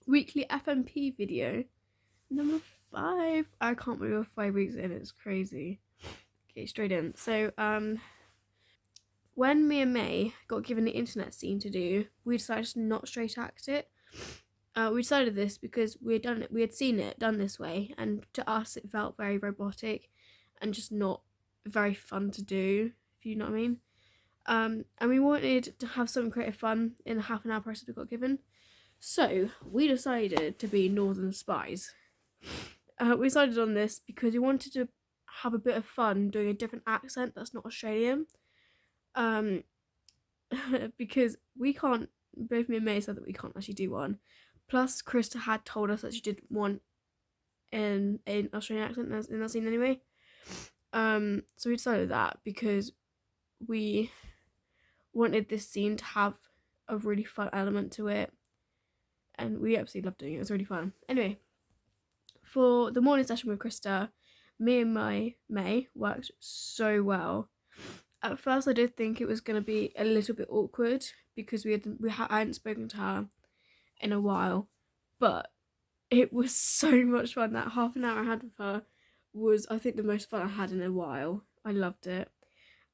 weekly FMP video. Number 5. I can't believe we're 5 weeks in. It's crazy. Okay, straight in. So, when me and May got given the internet scene to do, we decided to not straight act it. We decided this because we had seen it done this way, and to us it felt very robotic and just not very fun to do, if you know what I mean. And we wanted to have some creative fun in the half an hour process we got given. So we decided to be Northern Spies. We decided on this because we wanted to have a bit of fun doing a different accent that's not Australian. Because we can't, both me and May said that we can't actually do one. Plus, Krista had told us that she did one in an Australian accent in that scene anyway. So we decided that because we wanted this scene to have a really fun element to it, and we absolutely loved doing it. It was really fun. Anyway, for the morning session with Krista, me and May worked so well. At first, I did think it was going to be a little bit awkward because I hadn't spoken to her in a while, but it was so much fun. That half an hour I had with her was, I think, the most fun I had in a while. I loved it.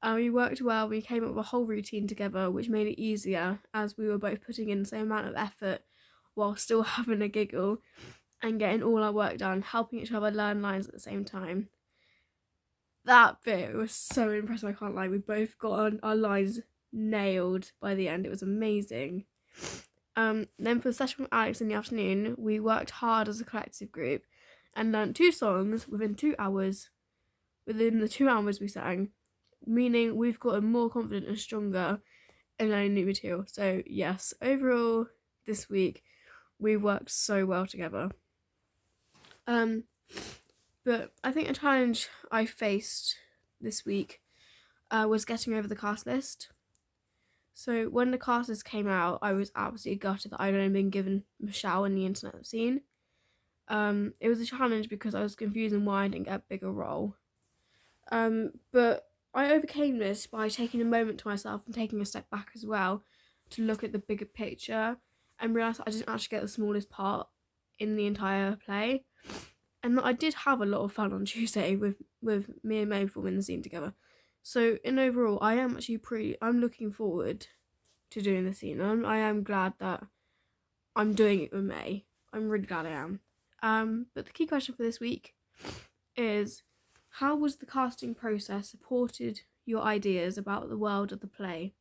We worked well. We came up with a whole routine together, which made it easier as we were both putting in the same amount of effort while still having a giggle and getting all our work done, helping each other learn lines at the same time. That bit was so impressive, I can't lie. We both got our lines nailed by the end. It was amazing. Then for the session with Alex in the afternoon, we worked hard as a collective group and learnt 2 songs within 2 hours. Within the 2 hours we sang, meaning we've gotten more confident and stronger in learning new material. So yes, overall this week we worked so well together. But I think a challenge I faced this week was getting over the cast list. So when the cast list came out, I was absolutely gutted that I'd only been given Michelle in the internet scene. It was a challenge because I was confused on why I didn't get a bigger role. But I overcame this by taking a moment to myself and taking a step back as well to look at the bigger picture and realise I didn't actually get the smallest part in the entire play. And that I did have a lot of fun on Tuesday with me and May forming the scene together. So in overall, I'm looking forward to doing the scene. I am glad that I'm doing it with May. I'm really glad I am. But the key question for this week is, how was the casting process supported your ideas about the world of the play?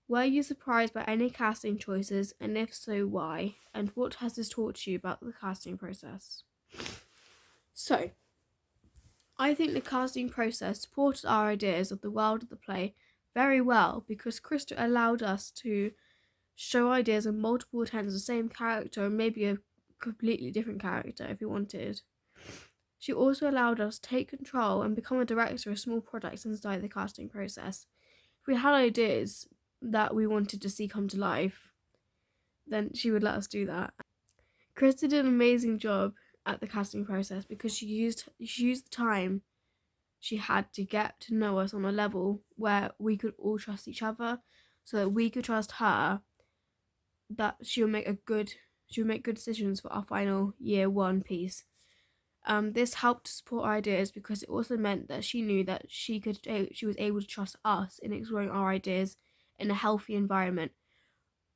Were you surprised by any casting choices, and if so, why? And what has this taught you about the casting process? So, I think the casting process supported our ideas of the world of the play very well because Krista allowed us to show ideas of multiple attempts of the same character and maybe a completely different character if we wanted. She also allowed us to take control and become a director of small projects inside the casting process. If we had ideas that we wanted to see come to life, then she would let us do that. Krista did an amazing job at the casting process because she used the time she had to get to know us on a level where we could all trust each other, so that we could trust her that she would make good decisions for our final year 1 piece. This helped to support our ideas because it also meant that she knew that she was able to trust us in exploring our ideas in a healthy environment,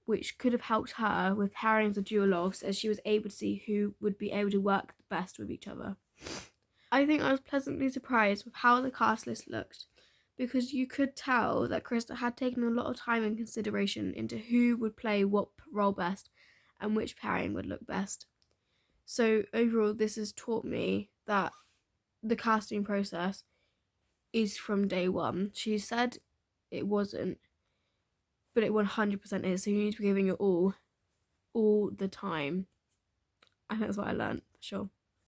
which could have helped her with pairings of duologues, as she was able to see who would be able to work the best with each other. I think I was pleasantly surprised with how the cast list looked, because you could tell that Krista had taken a lot of time and consideration into who would play what role best and which pairing would look best. So overall, this has taught me that the casting process is from day one. She said it wasn't, but it 100% is. So you need to be giving it all the time. And that's what I learned, for sure.